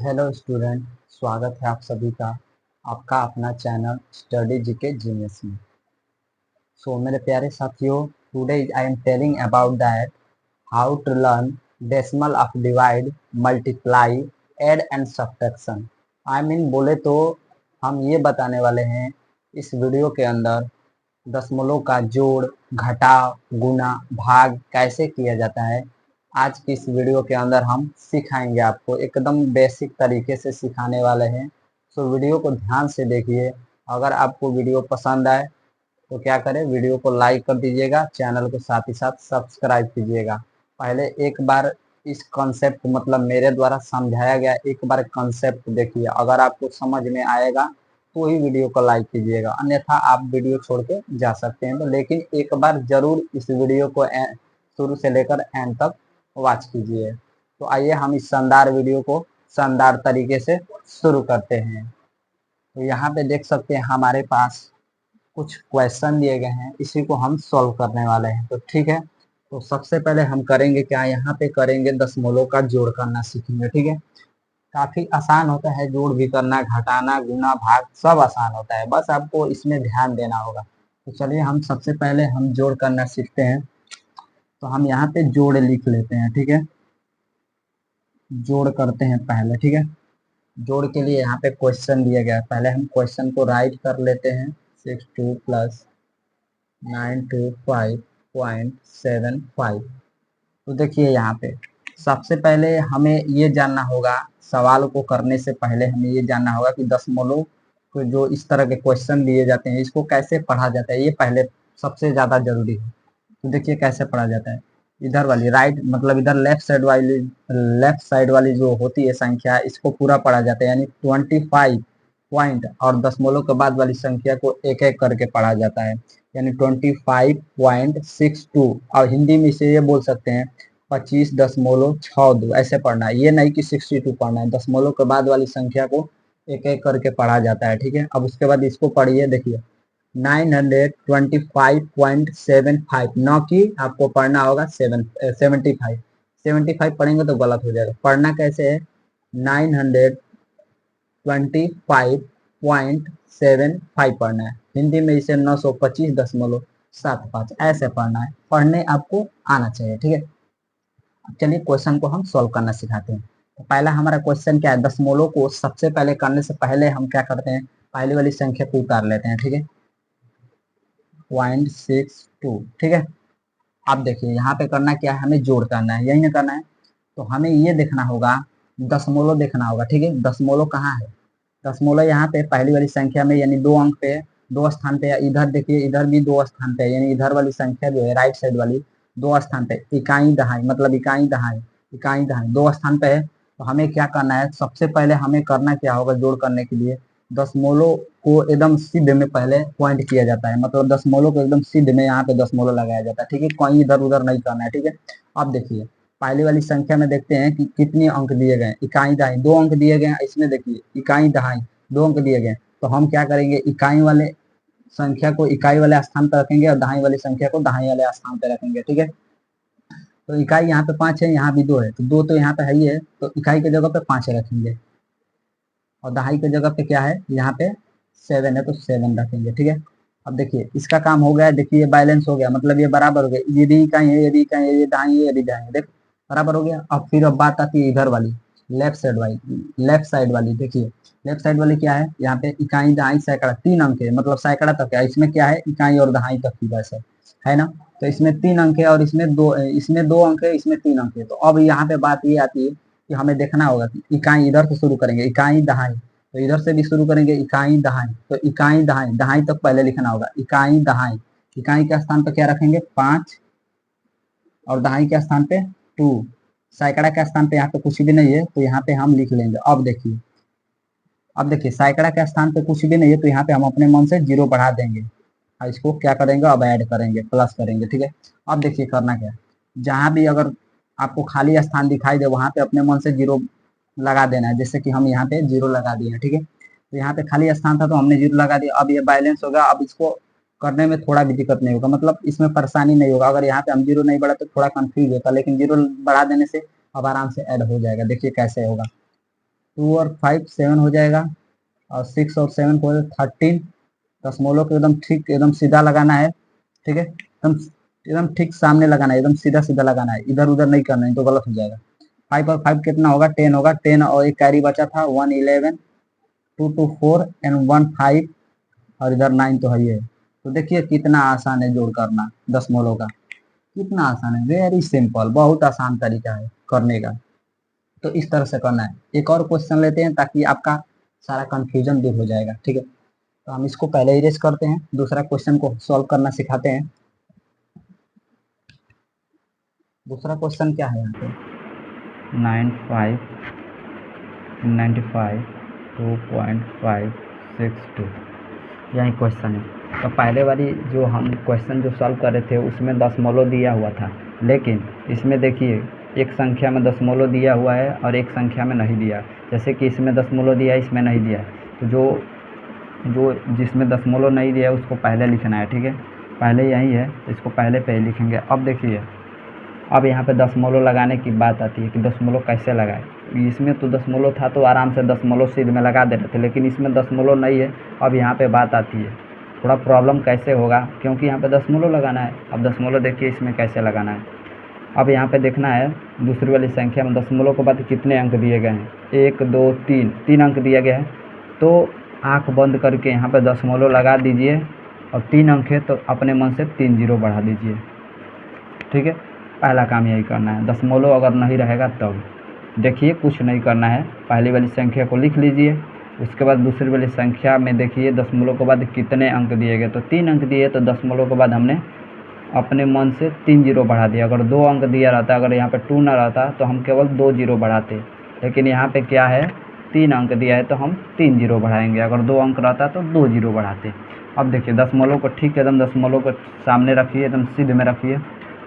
Hello student, स्वागत है आप सभी का आपका अपना चैनल स्टडी जीके जीनियस में। मेरे प्यारे साथियों, today I am telling about that how to learn decimal of divide, multiply, add and subtraction. I mean बोले तो हम ये बताने वाले हैं इस वीडियो के अंदर दशमलव का जोड़, घटाव, गुणा, भाग कैसे किया जाता है। आज की इस वीडियो के अंदर हम सिखाएंगे, आपको एकदम बेसिक तरीके से सिखाने वाले हैं। वीडियो को ध्यान से देखिए। अगर आपको वीडियो पसंद आए तो क्या करें, वीडियो को लाइक कर दीजिएगा, चैनल को साथ ही साथ सब्सक्राइब कीजिएगा। पहले एक बार इस कॉन्सेप्ट मतलब मेरे द्वारा समझाया गया एक बार कॉन्सेप्ट देखिए। अगर आपको समझ में आएगा तो ही वीडियो को लाइक कीजिएगा, अन्यथा आप वीडियो छोड़ के जा सकते हैं। तो लेकिन एक बार जरूर इस वीडियो को शुरू से लेकर एंड तक वॉच कीजिए। तो आइए हम इस शानदार वीडियो को शानदार तरीके से शुरू करते हैं। तो यहाँ पे देख सकते हैं हमारे पास कुछ क्वेश्चन दिए गए हैं, इसी को हम सॉल्व करने वाले हैं। तो ठीक है, तो सबसे पहले हम करेंगे क्या, यहाँ पे करेंगे दशमलव का जोड़ करना सीखेंगे। ठीक है, काफी आसान होता है, जोड़ भी करना, घटाना, गुना, भाग सब आसान होता है, बस आपको इसमें ध्यान देना होगा। तो चलिए हम सबसे पहले हम जोड़ करना सीखते हैं। तो हम यहाँ पे जोड़ लिख लेते हैं। ठीक है, जोड़ करते हैं पहले। ठीक है, जोड़ के लिए यहाँ पे क्वेश्चन दिया गया है, पहले हम क्वेश्चन को राइट कर लेते हैं। 62 प्लस 925.75। तो देखिए यहाँ पे सबसे पहले हमें ये जानना होगा, सवाल को करने से पहले हमें ये जानना होगा कि दशमलव को जो इस तरह के क्वेश्चन दिए जाते हैं इसको कैसे पढ़ा जाता है, ये पहले सबसे ज्यादा जरूरी है। तो देखिए कैसे पढ़ा जाता है। इधर वाली राइट मतलब इधर लेफ्ट साइड वाली जो होती है संख्या, इसको पूरा पढ़ा जाता है, यानी 25 पॉइंट, और दशमलव के बाद वाली संख्या को एक एक करके पढ़ा जाता है, यानी 25.62। और हिंदी में इसे ये बोल सकते हैं 25.62, ऐसे पढ़ना है। ये नहीं कि 62 पढ़ना है, दशमलव के बाद वाली संख्या को एक एक करके पढ़ा जाता है। ठीक है, अब उसके बाद इसको पढ़िए, देखिए 925.75, न कि आपको पढ़ना होगा 75। 75 पढ़ेंगे तो गलत हो जाएगा। पढ़ना कैसे है, 925.75 पढ़ना है। हिंदी में इसे 925.75 ऐसे पढ़ना है, पढ़ने आपको आना चाहिए। ठीक है, चलिए क्वेश्चन को हम सॉल्व करना सिखाते हैं। तो पहला हमारा क्वेश्चन क्या है, दशमलव को सबसे पहले करने से पहले हम क्या करते हैं, पहले वाली संख्या को उतार लेते हैं। ठीक है, 0.62। ठीक है, अब देखिए यहाँ पे करना क्या है, हमें जोड़ करना है, यही ना करना है। तो हमें ये देखना होगा, दशमलव देखना होगा। ठीक है, दशमलव कहाँ है, दशमलव यहाँ पे पहली वाली संख्या में, यानी 2 अंक पे, 2 स्थान पे। इधर देखिए, इधर भी 2 स्थान पे, यानी इधर वाली संख्या जो है राइट साइड वाली 2 स्थान पे। इकाई दहाई मतलब इकाई दहाई, इकाई दहाई 2 स्थान पे है। तो हमें क्या करना है, सबसे पहले हमें करना क्या होगा, जोड़ करने के लिए दशमलव को एकदम सिद्ध में पहले पॉइंट किया जाता है, मतलब दशमलव को एकदम सिद्ध में यहाँ पे दशमलव लगाया जाता है। ठीक है, कहीं इधर उधर नहीं करना है। ठीक है, अब देखिए पहली वाली संख्या में देखते हैं कि कितने अंक दिए गए, इकाई दहाई 2 अंक दिए गए हैं। इसमें देखिए इकाई दहाई 2 अंक दिए गए, तो हम क्या करेंगे, इकाई वाले संख्या को इकाई वाले स्थान पर रखेंगे और दहाई वाली संख्या को दहाई वाले स्थान पर रखेंगे। ठीक है, तो इकाई यहाँ पे 5 है, यहाँ भी 2 है, तो 2 तो यहाँ पे है ही है, तो इकाई की जगह पे 5 रखेंगे, और दहाई की जगह पे क्या है, यहाँ पे 7 है, तो 7 रखेंगे। ठीक है, अब देखिए इसका काम हो गया, देखिए ये बैलेंस हो गया, मतलब ये बराबर हो गया, यदि इकाई है, यदि इकाई है, ये दहाई है, यदि दहाई है, देख बराबर हो गया। अब फिर अब बात आती है इधर वाली, लेफ्ट साइड वाली देखिए, लेफ्ट साइड वाली क्या है, यहाँ पे इकाई दहाई सैकड़ा 3 अंक है, मतलब सैकड़ा तक है। इसमें क्या है, इकाई और दहाई तक की बस है ना। तो इसमें 3 अंक है और इसमें दो अंक है, इसमें 3 अंक है। तो अब यहाँ पे बात ये आती है कि हमें देखना होगा कि इकाई इधर से शुरू करेंगे, इकाई दहाई, तो इधर से भी शुरू करेंगे इकाई दहाई, तो इकाई दहाई दहाई तक पहले लिखना होगा, इकाई दहाई। इकाई के स्थान पर क्या रखेंगे 5, और दहाई के स्थान पे 2। सैकड़ा के स्थान पे यहाँ पे कुछ भी नहीं है, तो यहाँ पे हम लिख लेंगे। अब देखिए सैकड़ा के स्थान पे कुछ भी नहीं है, तो यहाँ पे हम अपने मन से 0 बढ़ा देंगे, और इसको क्या करेंगे, अब ऐड करेंगे, प्लस करेंगे। ठीक है, अब देखिए करना क्या, जहां भी अगर आपको खाली स्थान दिखाई दे वहां पे अपने मन से 0 लगा देना है, जैसे कि हम यहाँ पे 0 लगा दिए हैं। ठीक है, तो यहाँ पे खाली स्थान था तो हमने 0 लगा दिया। अब ये बैलेंस होगा, अब इसको करने में थोड़ा भी दिक्कत नहीं होगा, मतलब इसमें परेशानी नहीं होगा। अगर यहाँ पे हम 0 नहीं बढ़ा तो थोड़ा कंफ्यूज होता, लेकिन 0 बढ़ा देने से अब आराम से ऐड हो जाएगा। देखिए कैसे होगा, 2 और 5 7 हो जाएगा, और 6 और 7 को 13। दशमलव को एकदम ठीक एकदम सीधा लगाना है, ठीक है, एकदम एकदम ठीक सामने लगाना है, एकदम सीधा सीधा लगाना है, इधर उधर नहीं करना है तो गलत हो जाएगा। 5 और 5 कितना होगा, 10 होगा। 10 और एक कैरी बचा था 1 11, 2 2 4 एंड 1 5, और इधर 9 तो है ही है। तो देखिए कितना आसान है जोड़ करना दशमलव का, कितना आसान है, वेरी सिंपल, बहुत आसान तरीका है करने का। तो इस तरह से करना है। एक और क्वेश्चन लेते हैं ताकि आपका सारा कंफ्यूजन दूर हो जाएगा, ठीक है। तो हम इसको पहले इरेज करते हैं, दूसरा क्वेश्चन को सॉल्व करना सिखाते हैं। दूसरा क्वेश्चन क्या है यहाँ पे, 95 95 2.562, यही क्वेश्चन है। तो पहले वाली जो हम क्वेश्चन जो सॉल्व कर रहे थे उसमें दशमलव दिया हुआ था, लेकिन इसमें देखिए एक संख्या में दशमलव दिया हुआ है और एक संख्या में नहीं दिया। जैसे कि इसमें दशमलव दिया है, इसमें नहीं दिया है, तो जो जिसमें दशमलव नहीं दिया है उसको पहले लिखना है, ठीक है। पहले यही है, इसको पहले पे ही लिखेंगे। अब देखिए, अब यहाँ पे दशमलव लगाने की बात आती है कि दशमलव कैसे लगाए। इसमें तो दशमलव था तो आराम से दशमलव सीध में लगा देते थे, लेकिन इसमें दशमलव नहीं है। अब यहाँ पे बात आती है थोड़ा प्रॉब्लम कैसे होगा, क्योंकि यहाँ पे दशमलव लगाना है। अब दशमलव देखिए इसमें कैसे लगाना है। अब यहाँ पे देखना है दूसरी वाली संख्या में दशमलव के बाद कितने अंक दिए गए हैं, 1 2 3, 3 अंक दिया गया है। तो आँख बंद करके यहाँ पे दशमलव लगा दीजिए, और 3 अंक है तो अपने मन से 3 जीरो बढ़ा दीजिए, ठीक है। पहला काम यही करना है। दशमलव अगर नहीं रहेगा तब देखिए कुछ नहीं करना है, पहली वाली संख्या को लिख लीजिए, उसके बाद दूसरी वाली संख्या में देखिए दशमलव के बाद कितने अंक दिए गए, तो 3 अंक दिए, तो दशमलव के बाद हमने अपने मन से 3 जीरो बढ़ा दिया। अगर 2 अंक दिया रहता, अगर यहाँ पे 2 ना रहता तो हम केवल 2 जीरो बढ़ाते, लेकिन यहाँ पे क्या है 3 अंक दिया है तो हम 3 जीरो बढ़ाएंगे। अगर 2 अंक रहता तो 2 जीरो बढ़ाते। अब देखिए दशमलव को ठीक एकदम दशमलव को सामने रखिए, एकदम सीध में रखिए।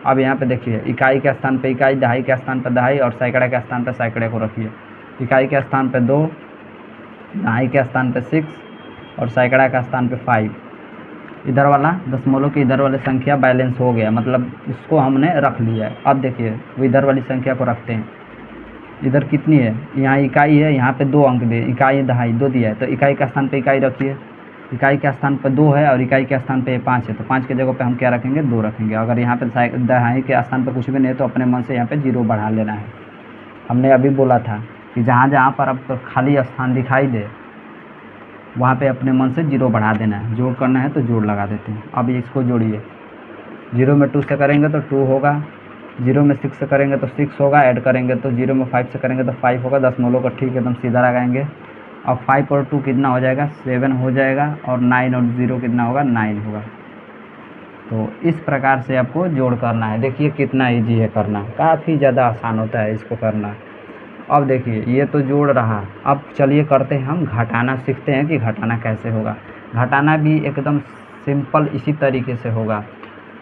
अब यहाँ पे देखिए इकाई के स्थान पे इकाई, दहाई के स्थान पे दहाई, और सैकड़ा के स्थान पे सैकड़े को रखिए। इकाई के स्थान पे 2, दहाई के स्थान पे 6, और सैकड़ा के स्थान पे 5। इधर वाला दशमलव की इधर वाली संख्या बैलेंस हो गया, मतलब इसको हमने रख लिया है। अब देखिए वो इधर वाली संख्या को रखते हैं। इधर कितनी है, यहाँ इकाई है, यहाँ पे 2 अंक दिए, इकाई दहाई 2 दिया है, तो इकाई के स्थान पे इकाई रखिए। इकाई के स्थान पर 2 है और इकाई के स्थान पे 5 है, तो 5 की जगह पे हम क्या रखेंगे, 2 रखेंगे। अगर यहाँ पे दहाई के स्थान पर कुछ भी नहीं है तो अपने मन से यहाँ पे 0 बढ़ा लेना है। हमने अभी बोला था कि जहाँ जहाँ पर अब तो खाली स्थान दिखाई दे वहाँ पे अपने मन से 0 बढ़ा देना है। जोड़ करना है तो जोड़ लगा देते हैं। अब इसको जोड़िए, 0 में 2 से करेंगे तो 2 होगा, 0 में 6 से करेंगे तो 6 होगा, ऐड करेंगे तो 0 में 5 से करेंगे तो 5 होगा। दशमलव को ठीक एकदम सीधा लगाएंगे। अब 5 और 2 कितना हो जाएगा, 7 हो जाएगा, और 9 और 0 कितना होगा, 9 होगा। तो इस प्रकार से आपको जोड़ करना है। देखिए कितना ईजी है करना, काफ़ी ज़्यादा आसान होता है इसको करना। अब देखिए ये तो जोड़ रहा, अब चलिए करते हैं हम घटाना, सीखते हैं कि घटाना कैसे होगा। घटाना भी एकदम सिंपल इसी तरीके से होगा।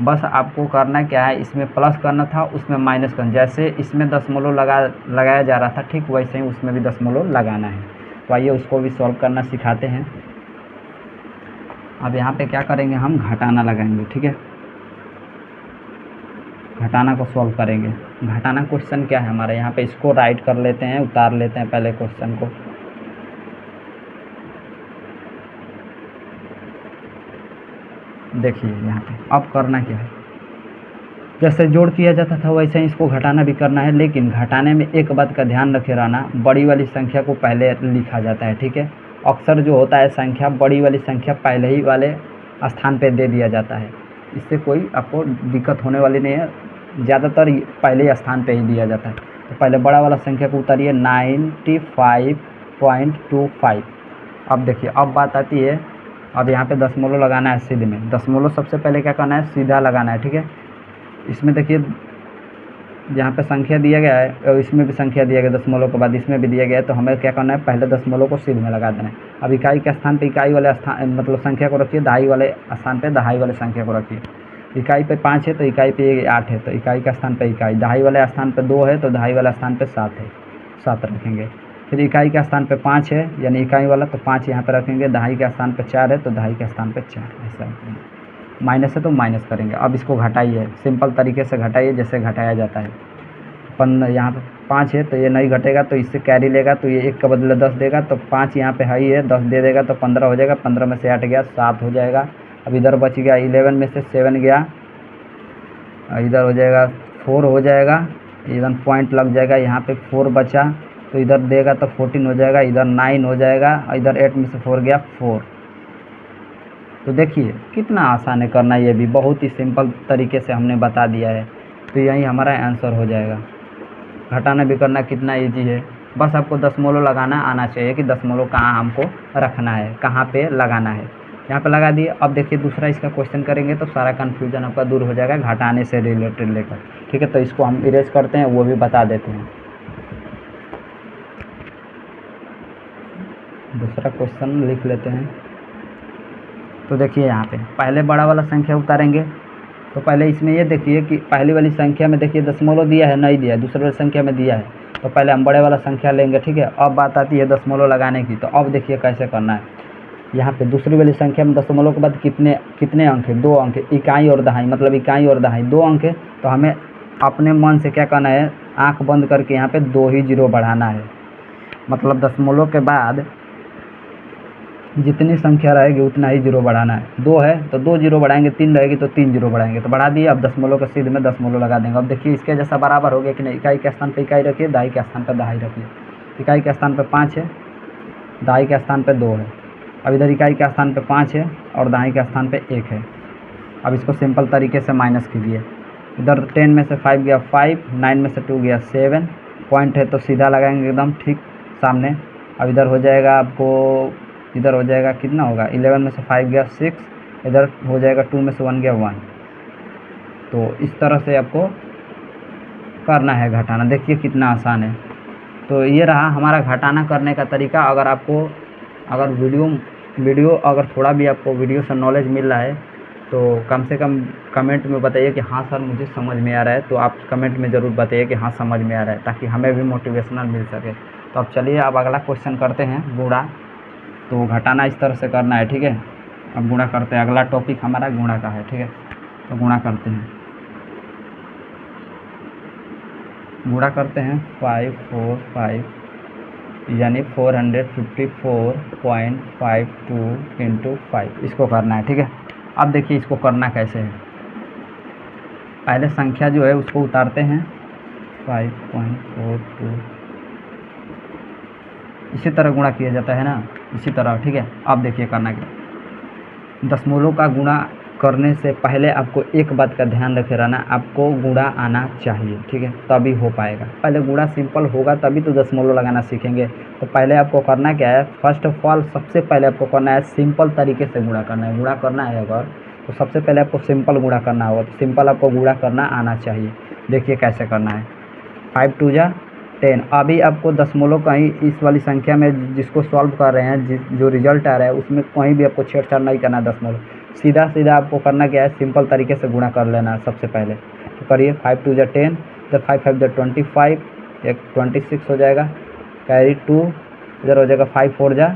बस आपको करना क्या है, इसमें प्लस करना था, उसमें माइनस करना। जैसे इसमें दशमलव लगाया जा रहा था, ठीक वैसे ही उसमें भी दशमलव लगाना है। तो आइए उसको भी सॉल्व करना सिखाते हैं। अब यहाँ पे क्या करेंगे, हम घटाना लगाएंगे, ठीक है। घटाना को सॉल्व करेंगे। घटाना क्वेश्चन क्या है हमारे यहाँ पे, इसको राइट कर लेते हैं, उतार लेते हैं पहले क्वेश्चन को। देखिए यहाँ पे अब करना क्या है, जैसे जोड़ किया जाता था वैसे ही इसको घटाना भी करना है। लेकिन घटाने में एक बात का ध्यान रखे रहना, बड़ी वाली संख्या को पहले लिखा जाता है, ठीक है। अक्सर जो होता है संख्या, बड़ी वाली संख्या पहले ही वाले स्थान पे दे दिया जाता है, इससे कोई आपको दिक्कत होने वाली नहीं है। ज़्यादातर पहले स्थान पे ही दिया जाता है। तो पहले बड़ा वाला संख्या को उतारिए, 95.25। अब देखिए अब बात आती है, अब यहाँ पे दशमलव लगाना है सीधे में। दशमलव सबसे पहले क्या करना है, सीधा लगाना है, ठीक है। इसमें देखिए जहाँ पे संख्या दिया गया है और इसमें भी संख्या दिया गया, दशमलव के बाद इसमें भी दिया गया है, तो हमें क्या करना है, पहले दशमलव को सीध में लगा देना है। अब इकाई के स्थान पे इकाई वाले स्थान मतलब संख्या को रखिए, दहाई वाले स्थान पे दहाई वाले संख्या को रखिए। इकाई पे 5 है तो इकाई पे 8 है, तो इकाई का स्थान पे इकाई। दहाई वाले स्थान पे 2 है तो दहाई वाले स्थान पे 7 है, 7 रखेंगे। फिर इकाई के स्थान पे 5 है यानी इकाई वाला, तो 5 यहाँ पर रखेंगे। दहाई के स्थान पे 4 है तो दहाई के स्थान पे 4, ऐसा रखेंगे। माइनस है तो माइनस करेंगे। अब इसको घटाइए, सिंपल तरीके से घटाइए जैसे घटाया जाता है। यहाँ पर 5 है तो ये नहीं घटेगा, तो इससे कैरी लेगा तो ये 1 के बदले 10 देगा, तो 5 यहाँ पे हाई है, 10 दे देगा तो 15 हो जाएगा, 15 में से 8 गया 7 हो जाएगा। अब इधर बच गया 11 में से 7 गया, इधर हो जाएगा 4 हो जाएगा, इधर पॉइंट लग जाएगा, यहाँ पे 4 बचा तो इधर देगा तो 14 हो जाएगा, इधर 9 हो जाएगा, इधर 8 में से 4 गया 4। तो देखिए कितना आसान है करना, ये भी बहुत ही सिंपल तरीके से हमने बता दिया है। तो यही हमारा आंसर हो जाएगा। घटाना भी करना कितना इजी है, बस आपको दशमलव लगाना आना चाहिए कि दशमलव कहाँ हमको रखना है, कहाँ पे लगाना है। यहाँ पे लगा दिए। अब देखिए दूसरा इसका क्वेश्चन करेंगे तो सारा कन्फ्यूजन आपका दूर हो जाएगा घटाने से रिलेटेड लेकर। ठीक है, तो इसको हम इरेज करते हैं, वो भी बता देते हैं। दूसरा क्वेश्चन लिख लेते हैं। तो देखिए यहाँ पे पहले बड़ा वाला संख्या उतारेंगे, तो पहले इसमें ये देखिए कि पहली वाली संख्या में देखिए दशमलव दिया है, नहीं दिया है, दूसरी वाली संख्या में दिया है, तो पहले हम बड़े वाला संख्या लेंगे। ठीक है, अब बात आती है दशमलव लगाने की। तो अब देखिए कैसे करना है। यहाँ पे दूसरी वाली संख्या में दशमलव के बाद कितने अंक है, 2 अंक, इकाई और दहाई, मतलब इकाई और दहाई 2 अंक है। तो हमें अपने मन से क्या करना है, आँख बंद करके यहाँ पे 2 ही जीरो बढ़ाना है। मतलब दशमलव के बाद जितनी संख्या रहेगी उतना ही जीरो बढ़ाना है। 2 है तो 2 जीरो बढ़ाएंगे, 3 रहेगी तो 3 जीरो बढ़ाएंगे, तो बढ़ा दिए। अब दशमलव के सीध में दशमलव लगा देंगे। अब देखिए इसके जैसा बराबर हो गया कि नहीं, इकाई के स्थान पे इकाई रखिए, दहाई के स्थान पे दहाई रखिए। इकाई के स्थान पे 5 है, दहाई के स्थान पे 2 है। अब इधर इकाई के स्थान पे 5 है और दहाई के स्थान पे 1 है। अब इसको सिंपल तरीके से माइनस कीजिए। इधर 10 में से 5 गया 5, 9 में से 2 गया 7, पॉइंट है तो सीधा लगाएंगे एकदम ठीक सामने। अब इधर हो जाएगा आपको, इधर हो जाएगा कितना होगा, 11 में से 5 गया 6, इधर हो जाएगा 2 में से 1 गया 1। तो इस तरह से आपको करना है घटाना। देखिए कितना आसान है। तो ये रहा हमारा घटाना करने का तरीका। अगर आपको अगर वीडियो अगर थोड़ा भी आपको वीडियो से नॉलेज मिल रहा है तो कम से कम कमेंट में बताइए कि हाँ सर मुझे समझ में आ रहा है। तो आप कमेंट में ज़रूर बताइए कि हाँ समझ में आ रहा है, ताकि हमें भी मोटिवेशनल मिल सके। तो अब चलिए अब अगला क्वेश्चन करते हैं, गुणा। तो घटाना इस तरह से करना है। ठीक है, अब गुणा करते हैं। अगला टॉपिक हमारा गुणा का है। ठीक है, तो गुणा करते हैं। गुणा करते हैं 545 यानी 454.52 इंटू 5, इसको करना है। ठीक है, अब देखिए इसको करना कैसे है। पहले संख्या जो है उसको उतारते हैं 5.42, इसी तरह गुणा किया जाता है ना, इसी तरह। ठीक है, अब देखिए करना क्या, दशमलव का गुणा करने से पहले आपको एक बात का ध्यान रखे रहना, आपको गुणा आना चाहिए। ठीक है, तभी हो पाएगा। पहले गुणा सिंपल होगा तभी तो दशमलव लगाना सीखेंगे। तो पहले आपको करना क्या है, फर्स्ट ऑफ ऑल सबसे पहले आपको करना है सिंपल तरीके से गुणा करना है। गुणा करना है अगर तो सबसे पहले आपको सिंपल गुणा करना होगा। तो सिंपल आपको गुणा करना आना चाहिए। देखिए कैसे करना है। 5 2 जा 10। अभी आपको दशमलव कहीं इस वाली संख्या में जिसको सॉल्व कर रहे हैं, जो रिजल्ट आ रहा है उसमें कहीं भी आपको छेड़छाड़ नहीं करना। दशमलव सीधा सीधा आपको करना क्या है, सिंपल तरीके से गुणा कर लेना है सबसे पहले। तो करिए 5 2 जा 10, इधर 5 5 जा 25, एक 26 हो जाएगा, कैरी 2, इधर हो जाएगा 5 4 जा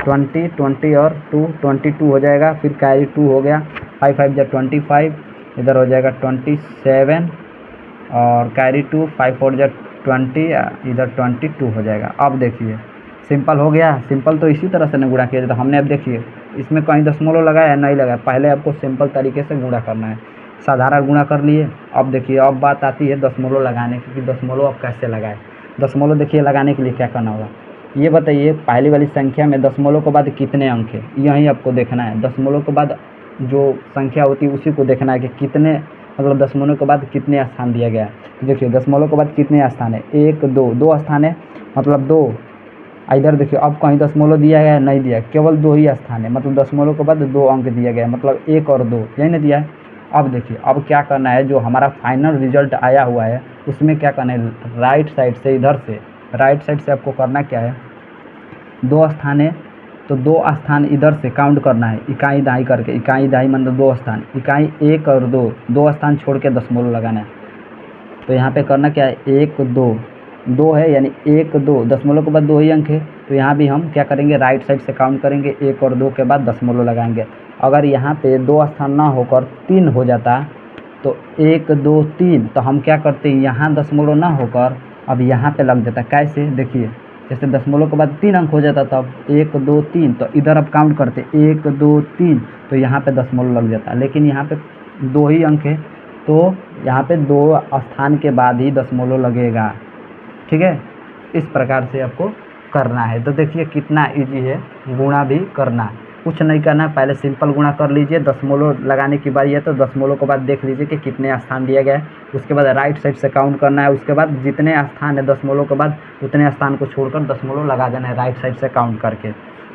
20, 20 और 2 22 हो जाएगा, फिर कैरी 2 हो गया, 5 5 जा 25, इधर हो जाएगा 27 और कैरी 2, 5 4 जा 20, इधर 22 हो जाएगा। अब देखिए सिंपल हो गया। सिंपल तो इसी तरह से ना गुणा किया जाता। हमने अब देखिए इसमें कहीं दशमलव लगाया नहीं लगाया, पहले आपको सिंपल तरीके से गुणा करना है। साधारण गुणा कर लिए। अब देखिए अब बात आती है दशमलव लगाने की, कि दशमलव अब कैसे लगाए। दशमलव देखिए लगाने के लिए क्या करना होगा, ये बताइए पहली वाली संख्या में दशमलव के बाद कितने अंक है, यही आपको देखना है। दशमलव के बाद जो संख्या होती है उसी को देखना है कि कितने, मतलब दशमलव के बाद कितने स्थान दिया गया है। तो देखिए दशमलव के बाद कितने स्थान है, 1 2, 2 स्थान है, मतलब 2। इधर देखिए अब कहीं दशमलव दिया गया है नहीं दिया, केवल 2 ही स्थान है, मतलब दशमलव के बाद 2 अंक दिया गया है, मतलब 1 और 2 यही ना दिया है। अब देखिए अब क्या करना है, जो हमारा फाइनल रिजल्ट आया हुआ है उसमें क्या करना है, राइट साइड से, इधर से राइट साइड से आपको करना क्या है, 2 स्थान है तो 2 स्थान इधर से काउंट करना है, इकाई दहाई करके। इकाई दहाई मतलब 2 स्थान, इकाई 1 और 2, 2 स्थान छोड़ के दशमलव लगाना है। तो यहाँ पे करना क्या है, 1 2, 2 है यानी 1 2, दशमलव के बाद 2 ही अंक है। तो यहाँ भी हम क्या करेंगे, राइट साइड से काउंट करेंगे, 1 और 2 के बाद दशमलव लगाएंगे। अगर यहाँ पे 2 स्थान ना होकर 3 हो जाता तो 1 2 3, तो हम क्या करते हैं, यहाँ दशमलव ना होकर अब यहाँ पे लग जाता है। कैसे, देखिए जैसे दशमलव के बाद 3 अंक हो जाता था, अब 1 2 3, तो इधर अब काउंट करते 1 2 3, तो यहाँ पे दशमलव लग जाता है। लेकिन यहाँ पे 2 ही अंक है, तो यहाँ पे 2 स्थान के बाद ही दशमलव लगेगा। ठीक है, इस प्रकार से आपको करना है। तो देखिए कितना इजी है गुणा भी करना, कुछ नहीं करना है, पहले सिंपल गुणा कर लीजिए। दशमलव लगाने की बारी है तो दशमलव के बाद देख लीजिए कि कितने स्थान दिया गया है, उसके बाद राइट साइड से काउंट करना है। उसके बाद जितने स्थान है दशमलव के बाद उतने स्थान को छोड़कर दशमलव लगा देना है राइट साइड से काउंट करके।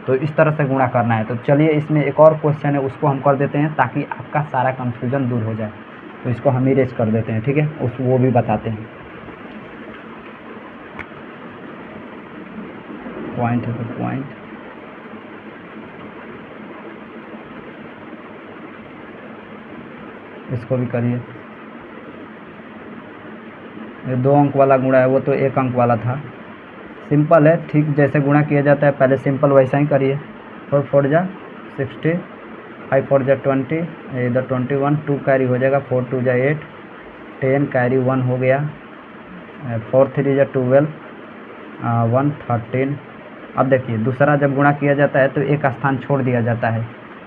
तो इस तरह से गुणा करना है। तो चलिए इसमें एक और क्वेश्चन है, उसको हम कर देते हैं ताकि आपका सारा कन्फ्यूजन दूर हो जाए। तो इसको हम इरेज कर देते हैं, ठीक है, वो भी बताते हैं। पॉइंट है तो पॉइंट, इसको भी करिए। ये 2 अंक वाला गुणा है, वो तो 1 अंक वाला था। सिंपल है, ठीक जैसे गुणा किया जाता है पहले सिंपल वैसा ही करिए। 4 4 जा 60, 5 4 जा 20, इधर 21, 2 कैरी हो जाएगा, 4 2 जा 8, 10 कैरी 1 हो गया, 4 3 जा 12, 1 13। अब देखिए दूसरा जब गुणा किया जाता है तो एक स्थान छोड़ दिया जाता है,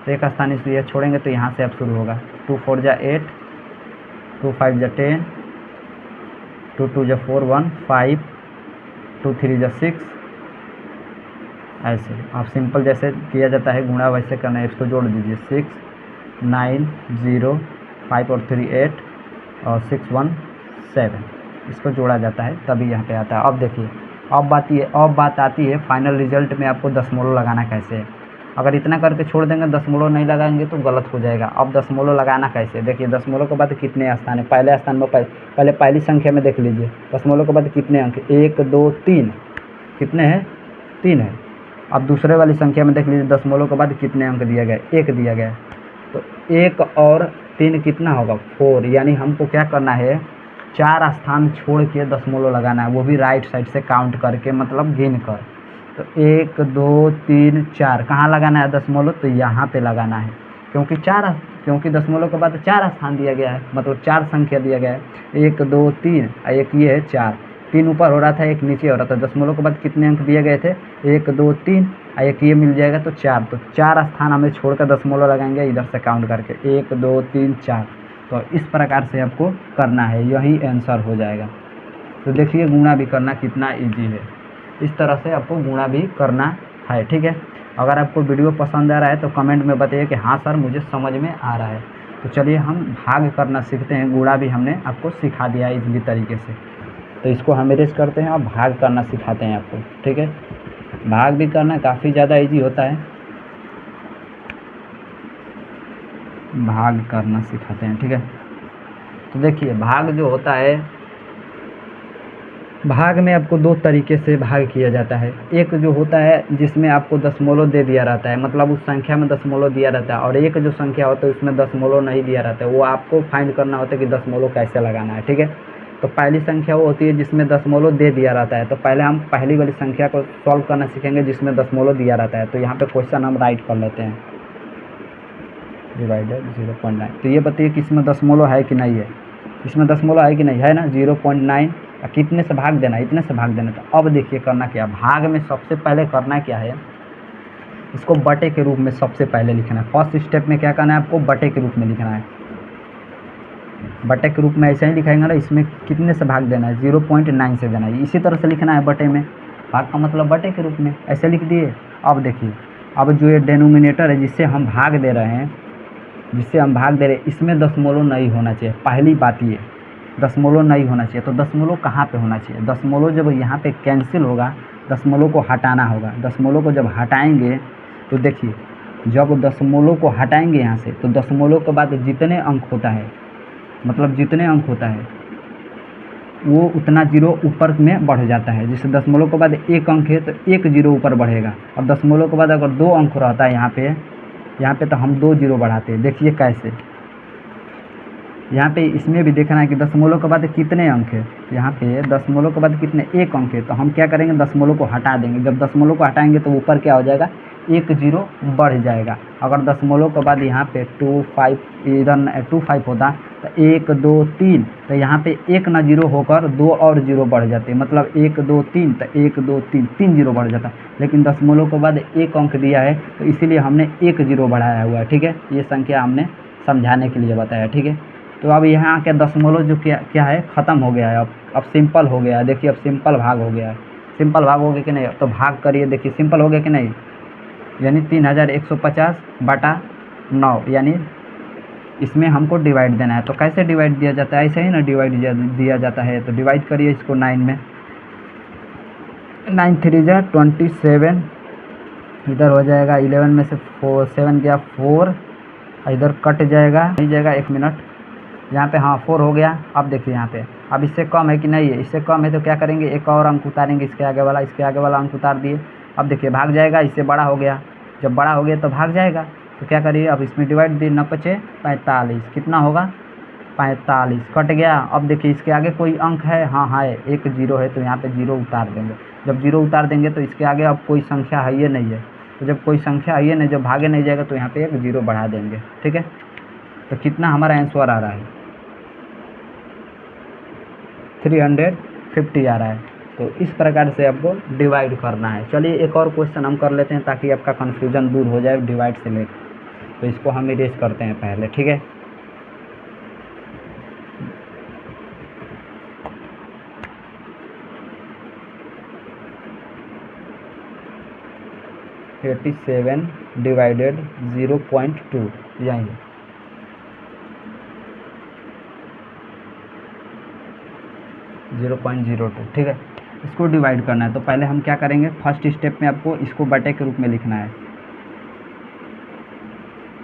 तो एक स्थान इसलिए छोड़ेंगे तो यहाँ से अब शुरू होगा। 2 4 जा 8, 2 5 जा 10, 2 2 जा 4 1 5, 2 3 जा 6। ऐसे आप सिंपल जैसे किया जाता है गुणा वैसे करना है। इसको जोड़ दीजिए, 6 9 0, 5 और 3 8 और 6 1 7, इसको जोड़ा जाता है तभी यहाँ पे आता है। अब देखिए अब बात आती है फाइनल रिजल्ट में आपको दशमलव लगाना कैसे है। अगर इतना करके छोड़ देंगे, दशमलव नहीं लगाएंगे तो गलत हो जाएगा। अब दशमलव लगाना कैसे, देखिए दशमलव के बाद कितने स्थान है, पहले स्थान में पहले पहली संख्या में देख लीजिए दशमलव के बाद कितने अंक, 1 2 3, कितने हैं, 3 है। अब दूसरे वाली संख्या में देख लीजिए दशमलव के बाद कितने अंक दिया गया, 1 दिया गया। तो 1 और 3 कितना होगा, 4, यानी हमको क्या करना है, 4 स्थान छोड़ के दशमलव लगाना है, वो भी राइट साइड से काउंट करके, मतलब गिन कर। तो 1 2 3 4 कहाँ लगाना है दशमलव, तो यहाँ पे लगाना है, क्योंकि दशमलव के बाद 4 स्थान दिया गया है, मतलब 4 संख्या दिया गया है, 1 2 3, एक ये है 4, 3 ऊपर हो रहा था, एक नीचे हो रहा था। दशमलव के बाद कितने अंक दिए गए थे, 1 2 3, एक ये मिल जाएगा तो 4, तो 4 स्थान हमें छोड़कर दशमलव लगाएंगे इधर से काउंट करके, 1 2 3 4। तो इस प्रकार से आपको करना है, यही आंसर हो जाएगा। तो देखिए गुणा भी करना कितना इजी है, इस तरह से आपको गुणा भी करना है। ठीक है, अगर आपको वीडियो पसंद आ रहा है तो कमेंट में बताइए कि हाँ सर मुझे समझ में आ रहा है। तो चलिए हम भाग करना सीखते हैं, गुणा भी हमने आपको सिखा दिया है इजली तरीके से। तो इसको हम इरेज करते हैं और भाग करना सिखाते हैं आपको। ठीक है, भाग भी करना काफ़ी ज़्यादा इजी होता है, भाग करना सिखाते हैं। ठीक है, तो देखिए भाग जो होता है, भाग में आपको 2 तरीके से भाग किया जाता है। एक जो होता है जिसमें आपको दशमलव दे दिया रहता है, मतलब उस संख्या में दशमलव दिया रहता है, और एक जो संख्या होता है उसमें दशमलव नहीं दिया रहता है, वो आपको फाइंड करना होता है कि दशमलव कैसे लगाना है। ठीक है, तो पहली संख्या वो होती है जिसमें दशमलव दे दिया रहता है। तो पहले हम पहली वाली संख्या को सॉल्व करना सीखेंगे जिसमें दशमलव दिया रहता है। तो यहाँ पे क्वेश्चन हम राइट कर लेते हैं, डिवाइडेड 0.9। तो ये बताइए कि इसमें दशमलव है कि नहीं है, इसमें दशमलव है कि नहीं है ना, 0.9। कितने से भाग देना है, इतने से भाग देना। तो अब देखिए करना क्या, भाग में सबसे पहले करना क्या है, इसको बटे के रूप में सबसे पहले लिखना है। फर्स्ट स्टेप में क्या करना है, आपको बटे के रूप में लिखना है। बटे के रूप में ऐसे ही लिखाएंगे ना, इसमें कितने से भाग देना है, 0.9 से देना है। इसी तरह से लिखना है बटे में, भाग का मतलब बटे के रूप में, ऐसे लिख दिए। अब देखिए, अब जो ये डेनोमिनेटर है जिससे हम भाग दे रहे हैं, इसमें दशमलव नहीं होना चाहिए। पहली बात ये, दशमलव नहीं होना चाहिए। तो दशमलव कहाँ पे होना चाहिए, दशमलव जब यहाँ पे कैंसिल होगा, दशमलव को हटाना होगा। दशमलव को जब हटाएंगे तो देखिए, जब दशमलव को हटाएंगे यहाँ से, तो दशमलव के बाद जितने अंक होता है, मतलब जितने अंक होता है वो उतना जीरो ऊपर में बढ़ जाता है। जैसे दशमलव के बाद 1 अंक है तो 1 जीरो ऊपर बढ़ेगा। और दशमलव के बाद अगर 2 अंक रहता है यहाँ पे तो हम 2 जीरो बढ़ाते हैं। देखिए कैसे, यहाँ पे इसमें भी देखना है कि दशमलव के बाद कितने अंक है। यहाँ पे दशमलव के बाद कितने, 1 अंक है, तो हम क्या करेंगे, दशमलव को हटा देंगे। जब दशमलव को हटाएंगे तो ऊपर क्या हो जाएगा, एक जीरो बढ़ जाएगा। अगर दशमलव के बाद यहाँ पे 25 इधर 25 होता तो 1 2 3, तो यहाँ पे एक ना जीरो होकर दो और जीरो बढ़ जाते, मतलब 1 2 3, तो 1 2 3 3 जीरो बढ़ जाता। लेकिन दशमलव के बाद एक अंक दिया है तो इसीलिए हमने एक जीरो बढ़ाया हुआ है, ठीक है। ये संख्या हमने समझाने के लिए बताया, ठीक है। तो अब यहाँ के दशमलव जो क्या क्या है, ख़त्म हो गया है। अब सिंपल हो गया है, देखिए अब सिंपल भाग हो गया है। सिंपल भाग हो गया कि नहीं, तो भाग करिए, देखिए सिंपल हो गया कि नहीं, यानी 3150 बटा 9, यानी इसमें हमको डिवाइड देना है। तो कैसे डिवाइड दिया जाता है, ऐसे ही ना डिवाइड दिया जाता है। तो डिवाइड करिए इसको 9 में, 9 3 जा 27, इधर हो जाएगा 11 में से 4 7 गया 4, इधर कट जाएगा, नहीं जाएगा, 1 मिनट, यहाँ पे हाँ 4 हो गया। अब देखिए यहाँ पे अब इससे कम है कि नहीं है, इससे कम है तो क्या करेंगे, एक और अंक उतारेंगे, इसके आगे वाला अंक उतार दिए। अब देखिए भाग जाएगा, इससे बड़ा हो गया, जब बड़ा हो गया तो भाग जाएगा। तो क्या करिए, अब इसमें डिवाइड दिए, 9 5 45, कितना होगा 45, कट गया। अब देखिए इसके आगे कोई अंक है, हाँ है, एक जीरो है, तो यहाँ पे जीरो उतार देंगे। जब जीरो उतार देंगे तो इसके आगे अब कोई संख्या है ये नहीं है, तो जब कोई संख्या है ये नहीं, जब भागे नहीं जाएगा तो यहाँ पे एक जीरो बढ़ा देंगे, ठीक है। तो कितना हमारा आंसर आ रहा है, 350 आ रहा है। तो इस प्रकार से आपको डिवाइड करना है। चलिए एक और क्वेश्चन हम कर लेते हैं ताकि आपका कन्फ्यूजन दूर हो जाए डिवाइड से लेकर। तो इसको हम इरेज करते हैं पहले, ठीक है। (87 डिवाइडेड 0.2) यही है, 0.02, ठीक है। इसको डिवाइड करना है तो पहले हम क्या करेंगे, फर्स्ट स्टेप में आपको इसको बटे के रूप में लिखना है,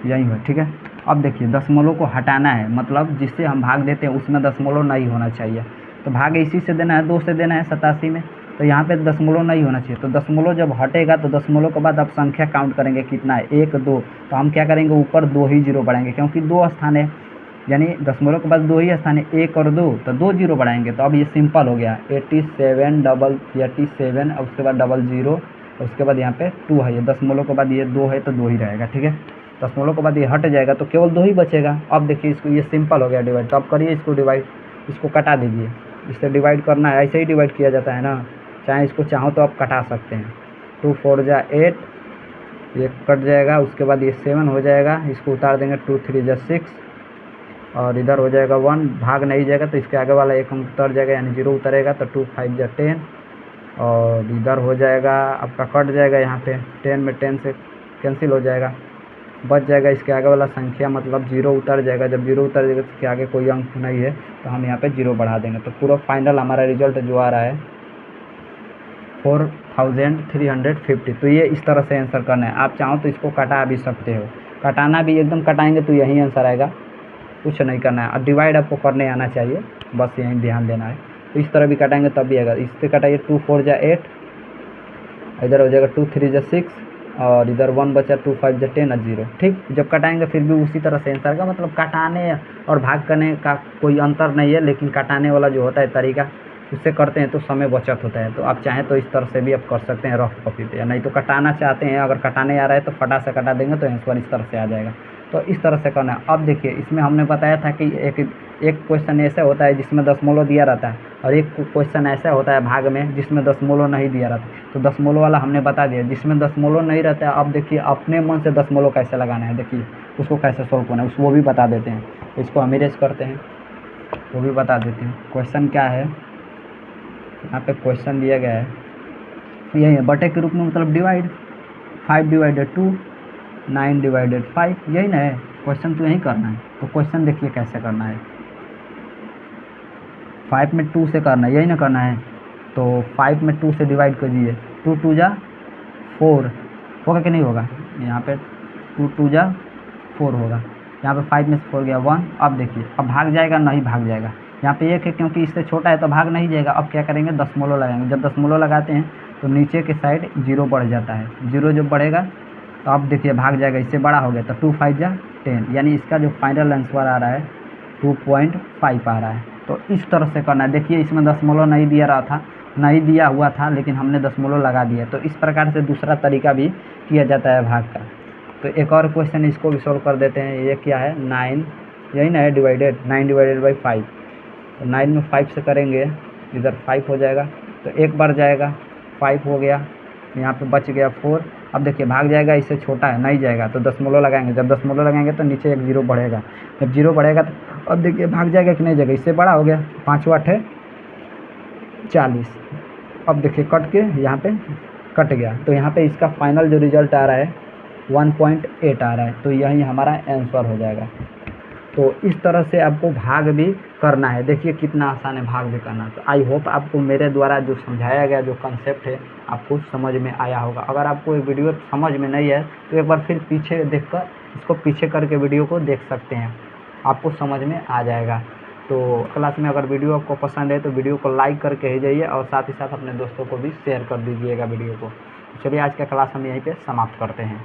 यही है, ठीक है। अब देखिए दशमलव को हटाना है, मतलब जिससे हम भाग देते हैं उसमें दशमलव नहीं होना चाहिए। तो भाग इसी से देना है, 2 से देना है 87 में, तो यहाँ पे दशमलव नहीं होना चाहिए। तो दशमलव जब हटेगा तो दशमलव के बाद आप संख्या काउंट करेंगे कितना है, 1 2, तो हम क्या करेंगे, ऊपर 2 ही जीरो बढ़ाएंगे क्योंकि 2 स्थान है, यानी दशमलव के बाद 2 ही स्थान है, 1 और 2, तो 2 जीरो बढ़ाएंगे। तो अब ये सिंपल हो गया, 87 और उसके बाद 00, उसके बाद यहाँ पे 2 है, ये दशमलव के बाद ये 2 है तो 2 ही रहेगा, ठीक है। दशमलव के बाद ये हट जाएगा तो केवल 2 ही बचेगा। अब देखिए इसको, ये सिंपल हो गया डिवाइड। तो अब करिए इसको डिवाइड, इसको कटा दीजिए, इससे डिवाइड करना है, ऐसे ही डिवाइड किया जाता है ना, चाहे इसको चाहो तो आप कटा सकते हैं। 2 4 जा 8, ये कट जाएगा, उसके बाद ये 7 हो जाएगा, इसको उतार देंगे, 2 3 जा 6, और इधर हो जाएगा 1, भाग नहीं जाएगा तो इसके आगे वाला एक अंक उतर जाएगा, यानी 0 उतरेगा, तो 2 5 जा 10, और इधर हो जाएगा आपका कट जाएगा, यहाँ पे 10 में 10 से कैंसिल हो जाएगा, बच जाएगा इसके आगे वाला संख्या, मतलब 0 उतर जाएगा। जब 0 उतर जाएगा तो इसके आगे कोई अंक नहीं है तो हम यहाँ पे 0 बढ़ा देंगे। तो पूरा फाइनल हमारा रिजल्ट जो आ रहा है 4350। तो ये इस तरह से आंसर करना है। आप चाहो तो इसको कटा भी सकते हो, कटाना भी, एकदम कटाएंगे तो यही आंसर आएगा, कुछ नहीं करना है। अब डिवाइड आपको करने आना चाहिए, बस यहीं ध्यान देना है। तो इस तरह भी कटाएंगे तब भी आएगा। इससे कटाइए, 2 4 जा 8, इधर हो जाएगा 2 3 जा 6, और इधर 1 बचा, 2 5 जा 10 और 0, ठीक। जब कटाएंगे फिर भी उसी तरह से आंसर का, मतलब कटाने और भाग करने का कोई अंतर नहीं है, लेकिन कटाने वाला जो होता है तरीका, उससे करते हैं तो समय बचत होता है। तो आप चाहें तो इस तरह से भी आप कर सकते हैं रफ कॉपी पे, या नहीं तो कटाना चाहते हैं, अगर कटाने आ रहा है तो फटा से कटा देंगे तो आंसर इस तरह से आ जाएगा। तो इस तरह से करना है। अब देखिए इसमें हमने बताया था कि एक क्वेश्चन ऐसा होता है जिसमें दशमलव दिया रहता है, और एक क्वेश्चन ऐसा होता है भाग में जिसमें दशमलव नहीं दिया रहता। तो दशमलव वाला हमने बता दिया, जिसमें दशमलव नहीं रहता है। अब देखिए अपने मन से दशमलव कैसे लगाना है, देखिए उसको कैसे सोल्व करना है, वो भी बता देते हैं। इसको हम इरेज करते हैं, वो भी बता देते हैं। क्वेश्चन क्या है, यहाँ पे क्वेश्चन दिया गया है, यही है, बटे के रूप में, मतलब डिवाइड, 5 डिवाइडेड 2, 9 डिवाइडेड 5, यही ना है क्वेश्चन, तो यही करना है। तो क्वेश्चन देखिए कैसे करना है, 5 में 2 से करना है, यही ना करना है। तो 5 में 2 से डिवाइड कीजिए, 2 2 जा 4, होगा कि नहीं होगा, यहाँ पे 2 2 जा 4 होगा, यहाँ पे 5 में से 4 गया 1। अब देखिए अब भाग जाएगा, नहीं भाग जाएगा, यहाँ पे 1 है क्योंकि इससे छोटा है तो भाग नहीं जाएगा। अब क्या करेंगे, दशमलव लगाएंगे। जब दशमलव लगाते हैं तो नीचे के साइड 0 बढ़ जाता है, 0 जब बढ़ेगा तो अब देखिए भाग जाएगा, इससे बड़ा हो गया, तो 2 5 जा 10, यानी इसका जो फाइनल आंसर आ रहा है 2.5 आ रहा है। तो इस तरह से करना है। देखिए इसमें दशमलव नहीं दिया रहा था, नहीं दिया हुआ था लेकिन हमने दशमलव लगा दिया। तो इस प्रकार से दूसरा तरीका भी किया जाता है भाग का। तो एक और क्वेश्चन इसको भी सॉल्व कर देते हैं। ये क्या है, 9, यही ना है डिवाइडेड, 9 डिवाइडेड बाई 5। तो 9 में 5 से करेंगे, इधर 5 हो जाएगा, तो एक बार जाएगा, 5 हो गया, यहाँ पे बच गया 4। अब देखिए भाग जाएगा, इससे छोटा है, नहीं जाएगा, तो दशमलव लगाएंगे। जब दशमलव लगाएंगे तो नीचे एक जीरो बढ़ेगा, जब जीरो बढ़ेगा तो अब देखिए भाग जाएगा कि नहीं जाएगा, इससे बड़ा हो गया, 5 8 है 40। अब देखिए कट के यहाँ पे कट गया, तो यहाँ पे इसका फाइनल जो रिजल्ट आ रहा है 1.8 आ रहा है। तो यही हमारा आंसर हो जाएगा। तो इस तरह से आपको भाग भी करना है। देखिए कितना आसान है भाग भी करना। तो आई होप आपको मेरे द्वारा जो समझाया गया जो कंसेप्ट है आपको समझ में आया होगा। अगर आपको ये वीडियो समझ में नहीं है तो एक बार फिर पीछे देखकर इसको पीछे करके वीडियो को देख सकते हैं, आपको समझ में आ जाएगा। तो क्लास में अगर वीडियो आपको पसंद है तो वीडियो को लाइक करके ही जाइए और साथ ही साथ अपने दोस्तों को भी शेयर कर दीजिएगा वीडियो को। चलिए आज का क्लास हम यहीं पे समाप्त करते हैं।